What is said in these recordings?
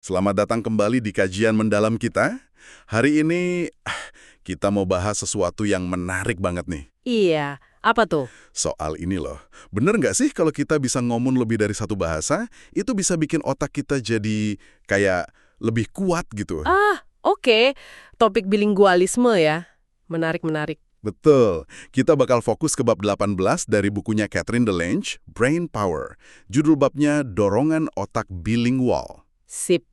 Selamat datang kembali di kajian mendalam kita. Hari ini kita mau bahas sesuatu yang menarik banget nih. Iya, apa tuh? Soal ini loh. Bener nggak sih kalau kita bisa ngomong lebih dari satu bahasa, itu bisa bikin otak kita jadi kayak lebih kuat gitu? Oke. Topik bilingualisme ya. Menarik. Betul. Kita bakal fokus ke bab 18 dari bukunya Catherine DeLange, Brain Power. Judul babnya Dorongan Otak Bilingual. Sip.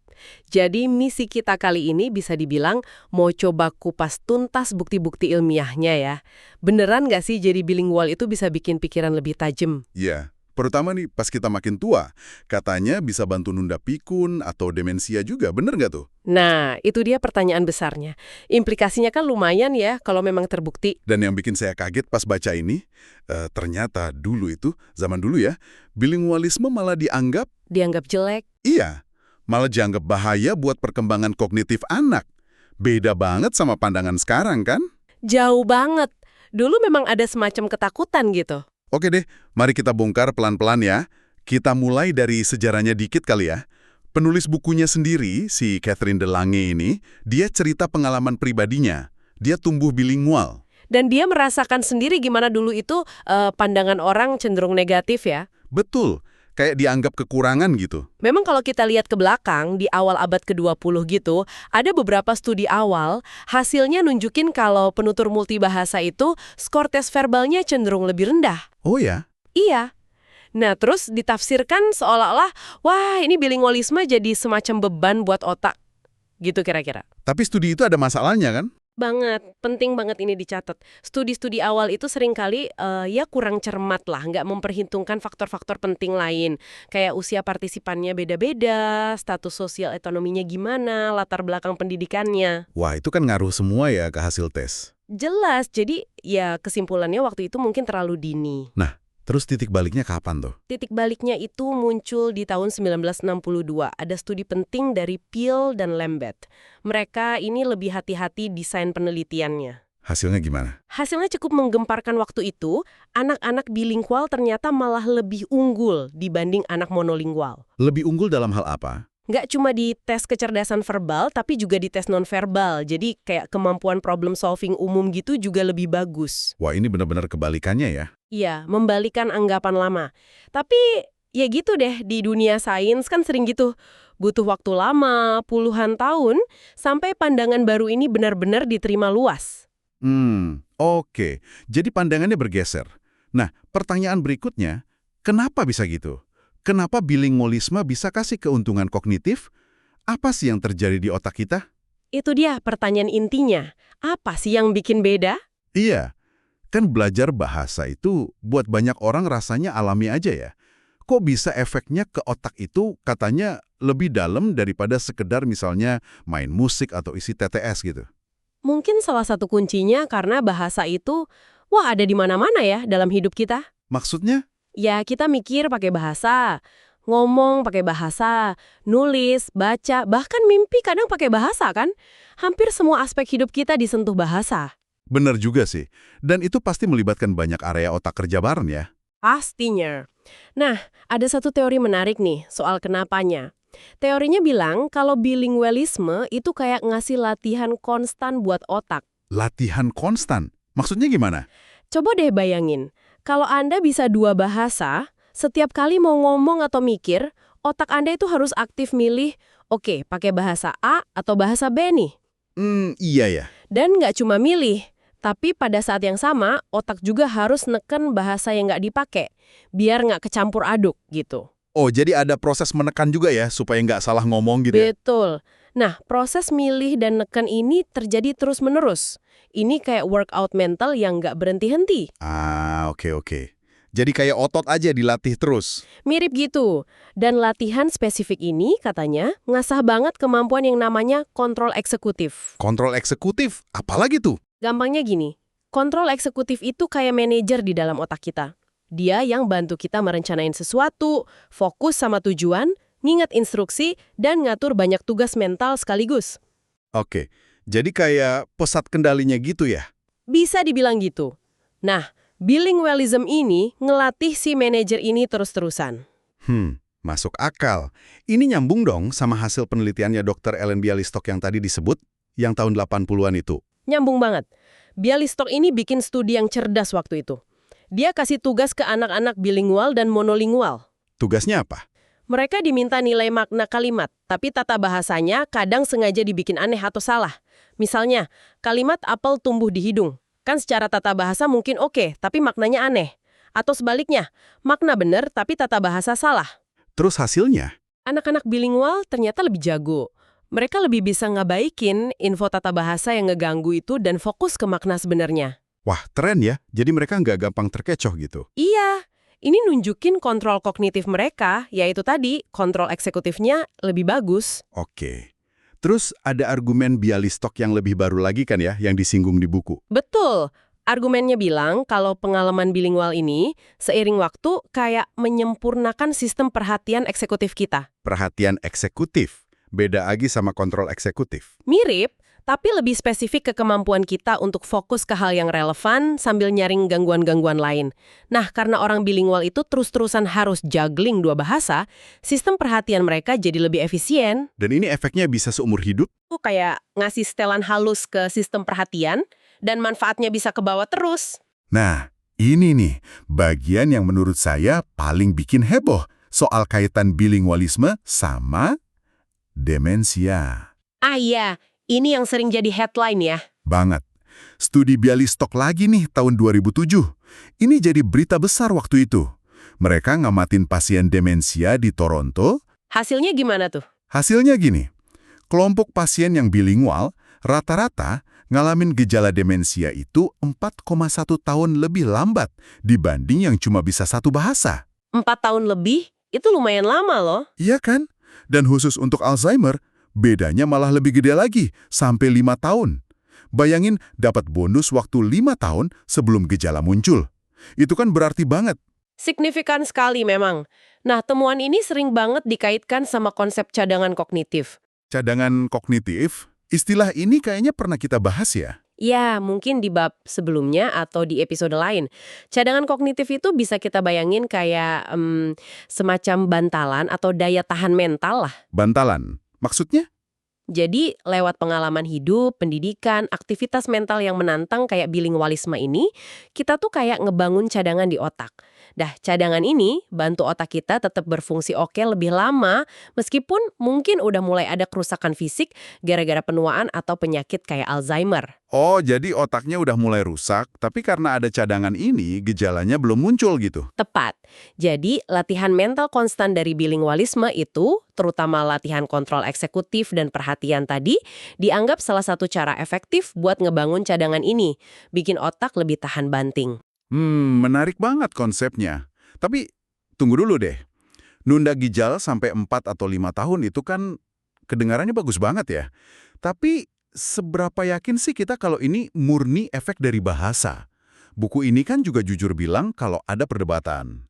Jadi misi kita kali ini bisa dibilang mau coba kupas tuntas bukti-bukti ilmiahnya ya. Beneran nggak sih jadi bilingual itu bisa bikin pikiran lebih tajam? Ya, terutama nih pas kita makin tua. Katanya bisa bantu nunda pikun atau demensia juga, bener nggak tuh? Nah, itu dia pertanyaan besarnya. Implikasinya kan lumayan ya kalau memang terbukti. Dan yang bikin saya kaget pas baca ini, ternyata dulu itu, zaman dulu ya, bilingualisme malah Dianggap jelek. malah dianggap bahaya buat perkembangan kognitif anak. Beda banget sama pandangan sekarang kan? Jauh banget. Dulu memang ada semacam ketakutan gitu. Oke deh, mari kita bongkar pelan-pelan ya. Kita mulai dari sejarahnya dikit kali ya. Penulis bukunya sendiri, si Catherine DeLange ini, dia cerita pengalaman pribadinya. Dia tumbuh bilingual. Dan dia merasakan sendiri gimana dulu itu pandangan orang cenderung negatif ya. Betul, kayak dianggap kekurangan gitu. Memang kalau kita lihat ke belakang, di awal abad ke-20 gitu, ada beberapa studi awal, hasilnya nunjukin kalau penutur multibahasa itu skor tes verbalnya cenderung lebih rendah. Oh ya? Iya. Nah, terus ditafsirkan seolah-olah, wah ini bilingualisme jadi semacam beban buat otak. Gitu kira-kira. Tapi studi itu ada masalahnya kan? Banget, penting banget ini dicatat. Studi-studi awal itu seringkali ya kurang cermat lah, nggak memperhitungkan faktor-faktor penting lain. Kayak usia partisipannya beda-beda, status sosial ekonominya gimana, latar belakang pendidikannya. Wah, itu kan ngaruh semua ya ke hasil tes. Jelas, jadi ya kesimpulannya waktu itu mungkin terlalu dini. Nah, terus titik baliknya kapan tuh? Titik baliknya itu muncul di tahun 1962. Ada studi penting dari Peel dan Lambert. Mereka ini lebih hati-hati desain penelitiannya. Hasilnya gimana? Hasilnya cukup menggemparkan waktu itu, anak-anak bilingual ternyata malah lebih unggul dibanding anak monolingual. Lebih unggul dalam hal apa? Nggak cuma di tes kecerdasan verbal, tapi juga di tes nonverbal. Jadi kayak kemampuan problem solving umum gitu juga lebih bagus. Wah, ini benar-benar kebalikannya ya. Iya, membalikan anggapan lama. Tapi ya gitu deh, di dunia sains kan sering gitu. Butuh waktu lama, puluhan tahun, sampai pandangan baru ini benar-benar diterima luas. Oke. Jadi pandangannya bergeser. Nah, pertanyaan berikutnya, kenapa bisa gitu? Kenapa bilingualisme bisa kasih keuntungan kognitif? Apa sih yang terjadi di otak kita? Itu dia pertanyaan intinya. Apa sih yang bikin beda? Iya, kan belajar bahasa itu buat banyak orang rasanya alami aja ya. Kok bisa efeknya ke otak itu katanya lebih dalam daripada sekedar misalnya main musik atau isi TTS gitu? Mungkin salah satu kuncinya karena bahasa itu, wah ada di mana-mana ya dalam hidup kita. Maksudnya? Ya kita mikir pakai bahasa, ngomong pakai bahasa, nulis, baca, bahkan mimpi kadang pakai bahasa kan? Hampir semua aspek hidup kita disentuh bahasa. Bener juga sih. Dan itu pasti melibatkan banyak area otak kerja bareng ya. Pastinya. Nah, ada satu teori menarik nih soal kenapanya. Teorinya bilang kalau bilingualisme itu kayak ngasih latihan konstan buat otak. Latihan konstan? Maksudnya gimana? Coba deh bayangin, kalau Anda bisa dua bahasa, setiap kali mau ngomong atau mikir, otak Anda itu harus aktif milih, oke, pakai bahasa A atau bahasa B nih. Iya ya. Dan nggak cuma milih, tapi pada saat yang sama, otak juga harus neken bahasa yang nggak dipakai, biar nggak kecampur aduk gitu. Oh, jadi ada proses menekan juga ya, supaya nggak salah ngomong gitu ya? Betul. Nah, proses milih dan neken ini terjadi terus-menerus. Ini kayak workout mental yang nggak berhenti-henti. Oke. Jadi kayak otot aja dilatih terus. Mirip gitu. Dan latihan spesifik ini, katanya, ngasah banget kemampuan yang namanya kontrol eksekutif. Kontrol eksekutif, apalagi tuh? Gampangnya gini, kontrol eksekutif itu kayak manajer di dalam otak kita. Dia yang bantu kita merencanain sesuatu, fokus sama tujuan, nginget instruksi, dan ngatur banyak tugas mental sekaligus. Oke, jadi kayak pusat kendalinya gitu ya? Bisa dibilang gitu. Nah, bilingualism ini ngelatih si manajer ini terus-terusan. Masuk akal. Ini nyambung dong sama hasil penelitiannya Dr. Ellen Bialystok yang tadi disebut, yang tahun 80-an itu. Nyambung banget. Bialystok ini bikin studi yang cerdas waktu itu. Dia kasih tugas ke anak-anak bilingual dan monolingual. Tugasnya apa? Mereka diminta nilai makna kalimat, tapi tata bahasanya kadang sengaja dibikin aneh atau salah. Misalnya, kalimat apel tumbuh di hidung. Kan secara tata bahasa mungkin oke, tapi maknanya aneh. Atau sebaliknya, makna benar tapi tata bahasa salah. Terus hasilnya? Anak-anak bilingual ternyata lebih jago. Mereka lebih bisa ngabaikin info tata bahasa yang ngeganggu itu dan fokus ke makna sebenarnya. Wah, keren ya. Jadi mereka nggak gampang terkecoh gitu. Iya, ini nunjukin kontrol kognitif mereka, yaitu tadi, kontrol eksekutifnya lebih bagus. Oke. Terus ada argumen Bialystok yang lebih baru lagi kan ya, yang disinggung di buku. Betul. Argumennya bilang kalau pengalaman bilingual ini seiring waktu kayak menyempurnakan sistem perhatian eksekutif kita. Perhatian eksekutif. Beda lagi sama kontrol eksekutif. Mirip, tapi lebih spesifik ke kemampuan kita untuk fokus ke hal yang relevan sambil nyaring gangguan-gangguan lain. Nah, karena orang bilingual itu terus-terusan harus juggling dua bahasa, sistem perhatian mereka jadi lebih efisien. Dan ini efeknya bisa seumur hidup? Itu kayak ngasih setelan halus ke sistem perhatian, dan manfaatnya bisa ke bawah terus. Nah, ini nih bagian yang menurut saya paling bikin heboh soal kaitan bilingualisme sama demensia. Ah iya, ini yang sering jadi headline ya. Banget. Studi Bialystok lagi nih tahun 2007. Ini jadi berita besar waktu itu. Mereka ngamatin pasien demensia di Toronto. Hasilnya gimana tuh? Hasilnya gini, kelompok pasien yang bilingual rata-rata ngalamin gejala demensia itu 4,1 tahun lebih lambat dibanding yang cuma bisa satu bahasa. 4 tahun lebih? Itu lumayan lama loh. Iya kan? Dan khusus untuk Alzheimer, bedanya malah lebih gede lagi, sampai 5 tahun. Bayangin dapat bonus waktu 5 tahun sebelum gejala muncul. Itu kan berarti banget. Signifikan sekali memang. Nah, temuan ini sering banget dikaitkan sama konsep cadangan kognitif. Cadangan kognitif, istilah ini kayaknya pernah kita bahas ya? Ya, mungkin di bab sebelumnya atau di episode lain. Cadangan kognitif itu bisa kita bayangin kayak semacam bantalan atau daya tahan mental lah. Bantalan. Maksudnya? Jadi, lewat pengalaman hidup, pendidikan, aktivitas mental yang menantang kayak bilingualisme ini, kita tuh kayak ngebangun cadangan di otak. Dah, cadangan ini bantu otak kita tetap berfungsi oke lebih lama, meskipun mungkin udah mulai ada kerusakan fisik gara-gara penuaan atau penyakit kayak Alzheimer. Oh, jadi otaknya udah mulai rusak, tapi karena ada cadangan ini, gejalanya belum muncul gitu. Tepat. Jadi, latihan mental konstan dari bilingualisme itu, terutama latihan kontrol eksekutif dan perhatian tadi, dianggap salah satu cara efektif buat ngebangun cadangan ini, bikin otak lebih tahan banting. Menarik banget konsepnya. Tapi, tunggu dulu deh. Nunda ginjal sampai 4 atau 5 tahun itu kan kedengarannya bagus banget ya. Tapi, seberapa yakin sih kita kalau ini murni efek dari bahasa? Buku ini kan juga jujur bilang kalau ada perdebatan.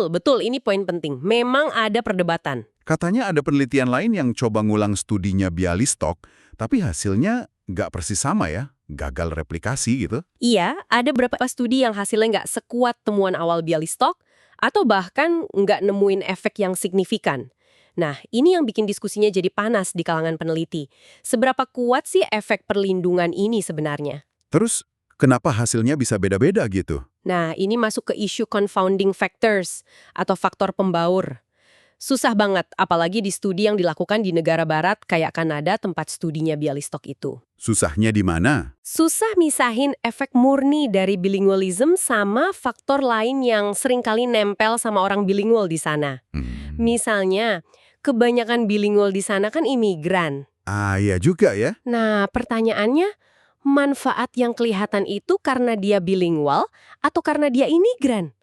Betul, ini poin penting. Memang ada perdebatan. Katanya ada penelitian lain yang coba ngulang studinya Bialystok, tapi hasilnya nggak persis sama ya, gagal replikasi gitu. Iya, ada beberapa studi yang hasilnya nggak sekuat temuan awal Bialystok, atau bahkan nggak nemuin efek yang signifikan. Nah, ini yang bikin diskusinya jadi panas di kalangan peneliti. Seberapa kuat sih efek perlindungan ini sebenarnya? Terus, kenapa hasilnya bisa beda-beda gitu? Nah, ini masuk ke isu confounding factors, atau faktor pembaur. Susah banget, apalagi di studi yang dilakukan di negara barat kayak Kanada tempat studinya Bialystok itu. Susahnya di mana? Susah misahin efek murni dari bilingualism sama faktor lain yang seringkali nempel sama orang bilingual di sana. Misalnya, kebanyakan bilingual di sana kan imigran. Ah, iya juga ya. Nah, pertanyaannya, manfaat yang kelihatan itu karena dia bilingual atau karena dia imigran?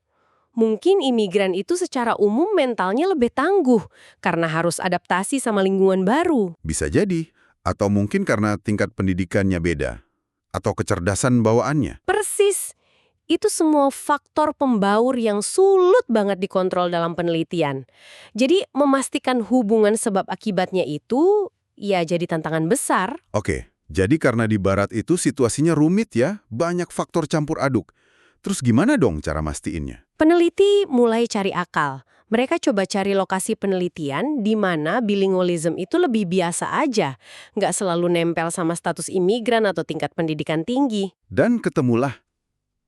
Mungkin imigran itu secara umum mentalnya lebih tangguh karena harus adaptasi sama lingkungan baru. Bisa jadi. Atau mungkin karena tingkat pendidikannya beda. Atau kecerdasan bawaannya. Persis. Itu semua faktor pembaur yang sulit banget dikontrol dalam penelitian. Jadi memastikan hubungan sebab akibatnya itu ya jadi tantangan besar. Oke, jadi karena di barat itu situasinya rumit ya, banyak faktor campur aduk. Terus gimana dong cara mastiinnya? Peneliti mulai cari akal. Mereka coba cari lokasi penelitian di mana bilingualism itu lebih biasa aja, nggak selalu nempel sama status imigran atau tingkat pendidikan tinggi. Dan ketemulah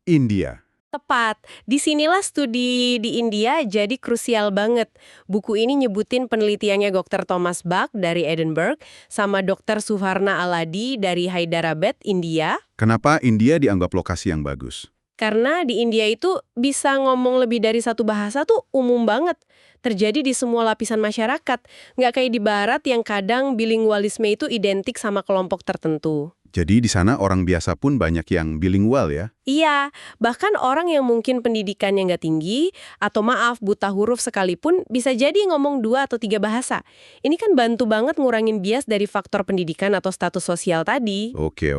India. Tepat, disinilah studi di India jadi krusial banget. Buku ini nyebutin penelitiannya Dr. Thomas Bach dari Edinburgh sama Dr. Suvarna Aladi dari Hyderabad, India. Kenapa India dianggap lokasi yang bagus? Karena di India itu bisa ngomong lebih dari satu bahasa tuh umum banget. Terjadi di semua lapisan masyarakat. Nggak kayak di Barat yang kadang bilingualisme itu identik sama kelompok tertentu. Jadi di sana orang biasa pun banyak yang bilingual ya? Iya, bahkan orang yang mungkin pendidikannya nggak tinggi, atau maaf, buta huruf sekalipun, bisa jadi ngomong 2 atau 3 bahasa. Ini kan bantu banget ngurangin bias dari faktor pendidikan atau status sosial tadi. Oke.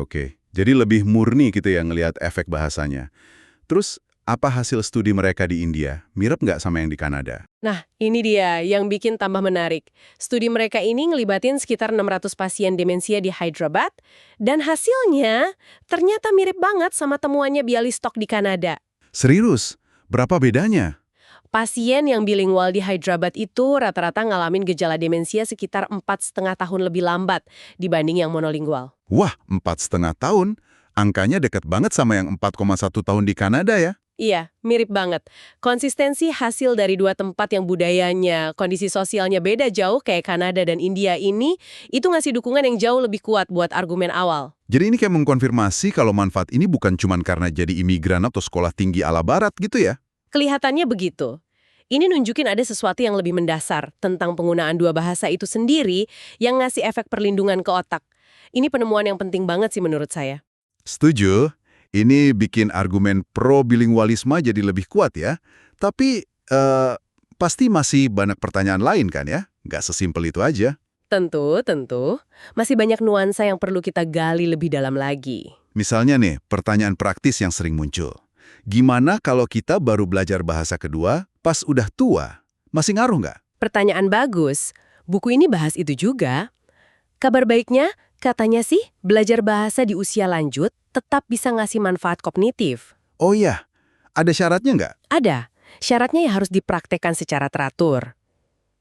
Jadi lebih murni gitu ya ngelihat efek bahasanya. Terus, apa hasil studi mereka di India? Mirip nggak sama yang di Kanada? Nah, ini dia yang bikin tambah menarik. Studi mereka ini ngelibatin sekitar 600 pasien demensia di Hyderabad, dan hasilnya ternyata mirip banget sama temuannya Bialystok di Kanada. Serius? Berapa bedanya? Pasien yang bilingual di Hyderabad itu rata-rata ngalamin gejala demensia sekitar 4,5 tahun lebih lambat dibanding yang monolingual. Wah, 4,5 tahun? Angkanya dekat banget sama yang 4,1 tahun di Kanada ya? Iya, mirip banget. Konsistensi hasil dari 2 tempat yang budayanya, kondisi sosialnya beda jauh kayak Kanada dan India ini, itu ngasih dukungan yang jauh lebih kuat buat argumen awal. Jadi ini kayak mengkonfirmasi kalau manfaat ini bukan cuma karena jadi imigran atau sekolah tinggi ala barat gitu ya? Kelihatannya begitu. Ini nunjukin ada sesuatu yang lebih mendasar tentang penggunaan 2 bahasa itu sendiri yang ngasih efek perlindungan ke otak. Ini penemuan yang penting banget sih menurut saya. Setuju. Ini bikin argumen pro-bilingualisme jadi lebih kuat ya. Tapi pasti masih banyak pertanyaan lain kan ya? Nggak sesimpel itu aja. Tentu. Masih banyak nuansa yang perlu kita gali lebih dalam lagi. Misalnya nih, pertanyaan praktis yang sering muncul. Gimana kalau kita baru belajar bahasa kedua pas udah tua? Masih ngaruh nggak? Pertanyaan bagus. Buku ini bahas itu juga. Kabar baiknya, katanya sih belajar bahasa di usia lanjut tetap bisa ngasih manfaat kognitif. Oh iya, ada syaratnya nggak? Ada. Syaratnya ya harus dipraktekkan secara teratur.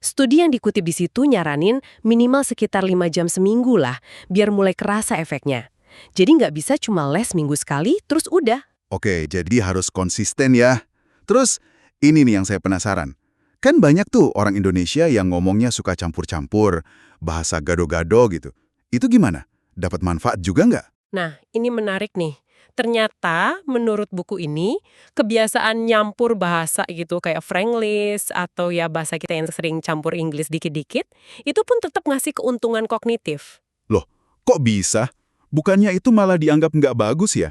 Studi yang dikutip di situ nyaranin minimal sekitar 5 jam seminggu lah, biar mulai kerasa efeknya. Jadi nggak bisa cuma les minggu sekali, terus udah. Oke, jadi harus konsisten ya. Terus, ini nih yang saya penasaran. Kan banyak tuh orang Indonesia yang ngomongnya suka campur-campur, bahasa gado-gado gitu. Itu gimana? Dapat manfaat juga nggak? Nah, ini menarik nih. Ternyata, menurut buku ini, kebiasaan nyampur bahasa gitu kayak Franglish atau ya bahasa kita yang sering campur Inggris dikit-dikit, itu pun tetap ngasih keuntungan kognitif. Loh, kok bisa? Bukannya itu malah dianggap nggak bagus ya?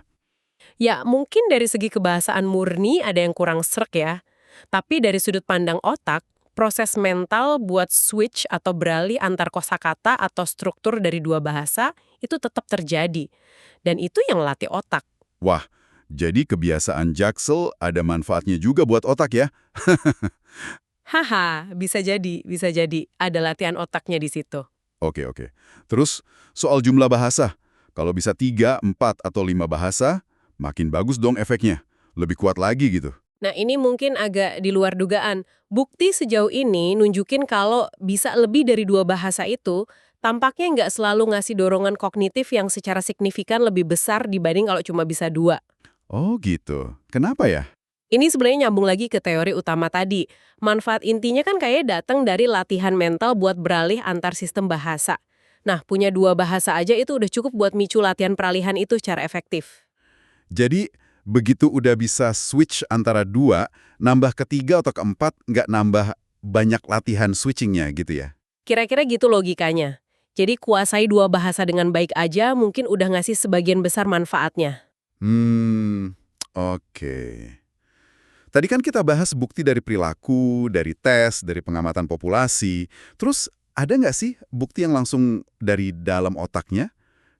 Ya, mungkin dari segi kebahasaan murni ada yang kurang srek ya. Tapi dari sudut pandang otak, proses mental buat switch atau beralih antar kosakata atau struktur dari 2 bahasa itu tetap terjadi. Dan itu yang latih otak. Wah, jadi kebiasaan Jaksel ada manfaatnya juga buat otak ya? Haha, bisa jadi. Ada latihan otaknya di situ. Oke. Terus, soal jumlah bahasa. Kalau bisa 3, 4, atau 5 bahasa, makin bagus dong efeknya. Lebih kuat lagi gitu. Nah, ini mungkin agak di luar dugaan. Bukti sejauh ini nunjukin kalau bisa lebih dari 2 bahasa itu, tampaknya nggak selalu ngasih dorongan kognitif yang secara signifikan lebih besar dibanding kalau cuma bisa 2. Oh gitu. Kenapa ya? Ini sebenarnya nyambung lagi ke teori utama tadi. Manfaat intinya kan kayak datang dari latihan mental buat beralih antar sistem bahasa. Nah, punya 2 bahasa aja itu udah cukup buat micu latihan peralihan itu secara efektif. Jadi, begitu udah bisa switch antara 2, nambah ke-3 atau ke-4 nggak nambah banyak latihan switchingnya gitu ya? Kira-kira gitu logikanya. Jadi kuasai 2 bahasa dengan baik aja mungkin udah ngasih sebagian besar manfaatnya. Oke. Tadi kan kita bahas bukti dari perilaku, dari tes, dari pengamatan populasi. Terus ada nggak sih bukti yang langsung dari dalam otaknya?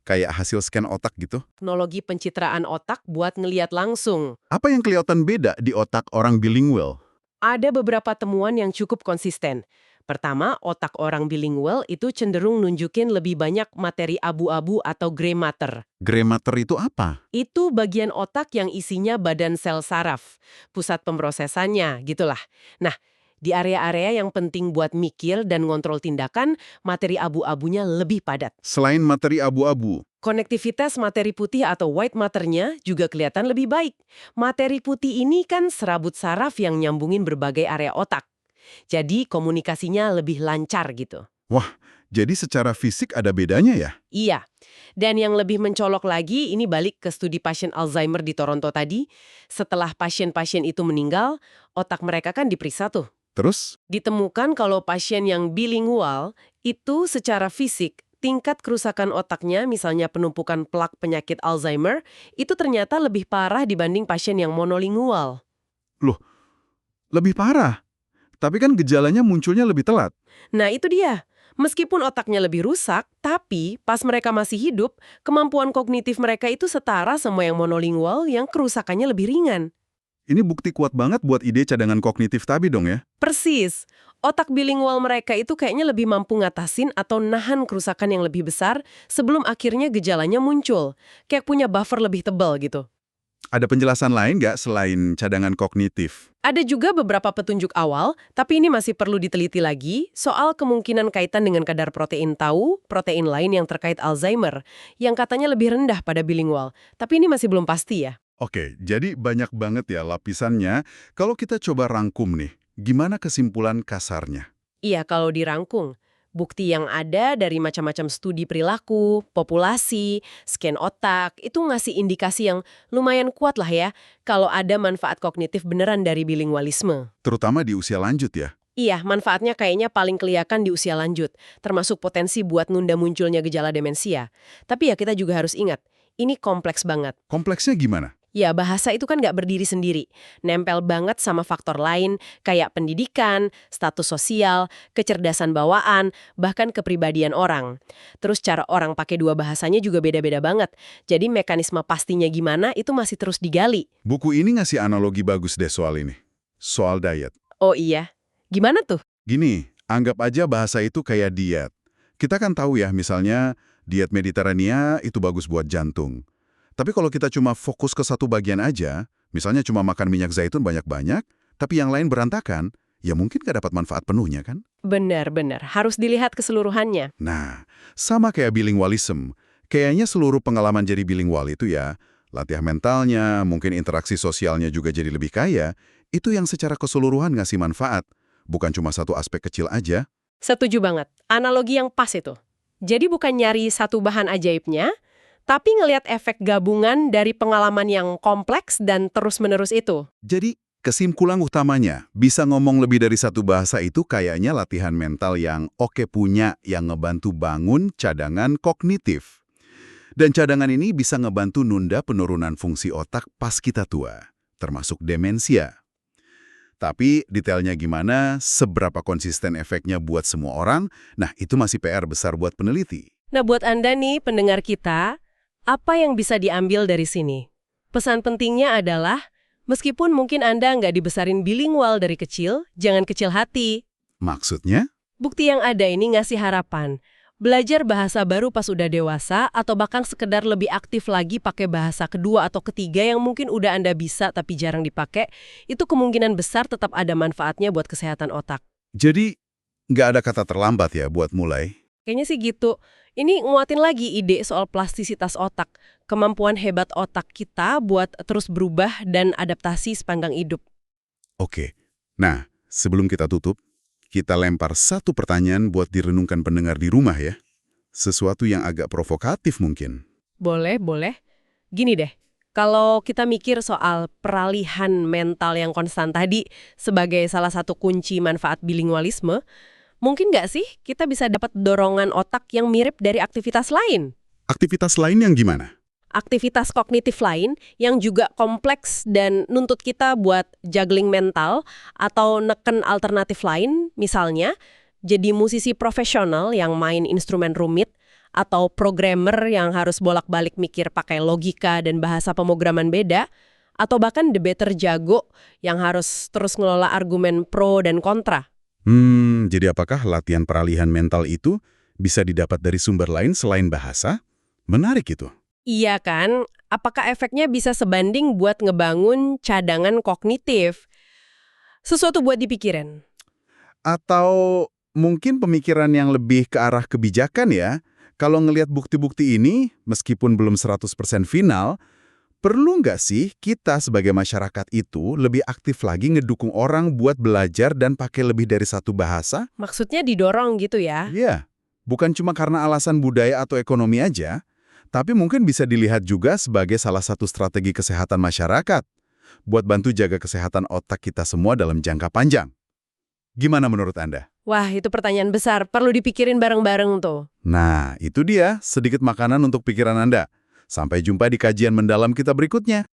Kayak hasil scan otak gitu? Teknologi pencitraan otak buat ngeliat langsung. Apa yang kelihatan beda di otak orang bilingual? Ada beberapa temuan yang cukup konsisten. Pertama, otak orang bilingual itu cenderung nunjukin lebih banyak materi abu-abu atau gray matter. Gray matter itu apa? Itu bagian otak yang isinya badan sel saraf, pusat pemrosesannya, gitulah. Nah, Di area-area yang penting buat mikir dan ngontrol tindakan, materi abu-abunya lebih padat. Selain materi abu-abu, Konektivitas materi putih atau white matter-nya juga kelihatan lebih baik. Materi putih ini kan serabut saraf yang nyambungin berbagai area otak. Jadi komunikasinya lebih lancar gitu. wah, jadi secara fisik ada bedanya ya? Iya. Dan yang lebih mencolok lagi, ini balik ke studi pasien Alzheimer di Toronto tadi. Setelah pasien-pasien itu meninggal, otak mereka kan diperiksa tuh. Terus, Ditemukan kalau pasien yang bilingual itu secara fisik, tingkat kerusakan otaknya, misalnya penumpukan plak penyakit Alzheimer, itu ternyata lebih parah dibanding pasien yang monolingual. loh, lebih parah. Tapi kan gejalanya munculnya lebih telat. Nah itu dia. Meskipun otaknya lebih rusak, tapi pas mereka masih hidup, kemampuan kognitif mereka itu setara sama yang monolingual yang kerusakannya lebih ringan. Ini bukti kuat banget buat ide cadangan kognitif tadi dong ya? Persis. Otak bilingual mereka itu kayaknya lebih mampu ngatasin atau nahan kerusakan yang lebih besar sebelum akhirnya gejalanya muncul. Kayak punya buffer lebih tebal gitu. Ada penjelasan lain nggak selain cadangan kognitif? Ada juga beberapa petunjuk awal, tapi ini masih perlu diteliti lagi soal kemungkinan kaitan dengan kadar protein tau, protein lain yang terkait Alzheimer, yang katanya lebih rendah pada bilingual. Tapi ini masih belum pasti ya. Oke, jadi banyak banget ya lapisannya. Kalau kita coba rangkum nih, gimana kesimpulan kasarnya? Iya, kalau dirangkum. Bukti yang ada dari macam-macam studi perilaku, populasi, scan otak, itu ngasih indikasi yang lumayan kuat lah ya kalau ada manfaat kognitif beneran dari bilingualisme. Terutama di usia lanjut ya? Iya, manfaatnya kayaknya paling kelihatan di usia lanjut, termasuk potensi buat nunda munculnya gejala demensia. Tapi ya kita juga harus ingat, ini kompleks banget. Kompleksnya gimana? Ya, bahasa itu kan nggak berdiri sendiri. Nempel banget sama faktor lain, kayak pendidikan, status sosial, kecerdasan bawaan, bahkan kepribadian orang. Terus cara orang pakai dua bahasanya juga beda-beda banget. Jadi mekanisme pastinya gimana itu masih terus digali. Buku ini ngasih analogi bagus deh soal ini. Soal diet. Oh iya, gimana tuh? Gini, anggap aja bahasa itu kayak diet. Kita kan tahu ya, misalnya diet Mediterania itu bagus buat jantung. Tapi kalau kita cuma fokus ke satu bagian aja, misalnya cuma makan minyak zaitun banyak-banyak, tapi yang lain berantakan, ya mungkin nggak dapat manfaat penuhnya kan? Benar-benar, harus dilihat keseluruhannya. Nah, sama kayak bilingualism. Kayaknya seluruh pengalaman jadi bilingual itu ya, latihan mentalnya, mungkin interaksi sosialnya juga jadi lebih kaya, itu yang secara keseluruhan ngasih manfaat. Bukan cuma satu aspek kecil aja. Setuju banget, analogi yang pas itu. Jadi bukan nyari satu bahan ajaibnya, tapi ngelihat efek gabungan dari pengalaman yang kompleks dan terus-menerus itu. Jadi, kesimpulan utamanya, bisa ngomong lebih dari satu bahasa itu kayaknya latihan mental yang oke punya, yang ngebantu bangun cadangan kognitif. Dan cadangan ini bisa ngebantu nunda penurunan fungsi otak pas kita tua, termasuk demensia. Tapi detailnya gimana, seberapa konsisten efeknya buat semua orang, nah itu masih PR besar buat peneliti. Nah buat Anda nih, pendengar kita, apa yang bisa diambil dari sini? Pesan pentingnya adalah, meskipun mungkin Anda nggak dibesarin bilingual dari kecil, jangan kecil hati. Maksudnya? Bukti yang ada ini ngasih harapan. Belajar bahasa baru pas udah dewasa, atau bahkan sekedar lebih aktif lagi pakai bahasa kedua atau ketiga yang mungkin udah Anda bisa tapi jarang dipakai, itu kemungkinan besar tetap ada manfaatnya buat kesehatan otak. Jadi, nggak ada kata terlambat ya buat mulai? Kayaknya sih gitu. Ini nguatin lagi ide soal plastisitas otak, kemampuan hebat otak kita buat terus berubah dan adaptasi sepanjang hidup. Oke, nah sebelum kita tutup, kita lempar satu pertanyaan buat direnungkan pendengar di rumah ya. Sesuatu yang agak provokatif mungkin. Boleh, boleh. Gini deh, kalau kita mikir soal peralihan mental yang konstan tadi sebagai salah satu kunci manfaat bilingualisme, mungkin nggak sih kita bisa dapat dorongan otak yang mirip dari aktivitas lain? Aktivitas lain yang gimana? Aktivitas kognitif lain yang juga kompleks dan nuntut kita buat juggling mental atau neken alternatif lain, misalnya jadi musisi profesional yang main instrumen rumit atau programmer yang harus bolak-balik mikir pakai logika dan bahasa pemrograman beda, atau bahkan debater jago yang harus terus ngelola argumen pro dan kontra. Jadi apakah latihan peralihan mental itu bisa didapat dari sumber lain selain bahasa? Menarik itu. Iya kan? Apakah efeknya bisa sebanding buat ngebangun cadangan kognitif? Sesuatu buat dipikirin. Atau mungkin pemikiran yang lebih ke arah kebijakan ya? Kalau ngelihat bukti-bukti ini, meskipun belum 100% final, perlu nggak sih kita sebagai masyarakat itu lebih aktif lagi ngedukung orang buat belajar dan pakai lebih dari satu bahasa? Maksudnya didorong gitu ya? Iya, bukan cuma karena alasan budaya atau ekonomi aja, tapi mungkin bisa dilihat juga sebagai salah satu strategi kesehatan masyarakat buat bantu jaga kesehatan otak kita semua dalam jangka panjang. Gimana menurut Anda? Wah, itu pertanyaan besar. Perlu dipikirin bareng-bareng tuh. Nah, itu dia sedikit makanan untuk pikiran Anda. Sampai jumpa di kajian mendalam kita berikutnya.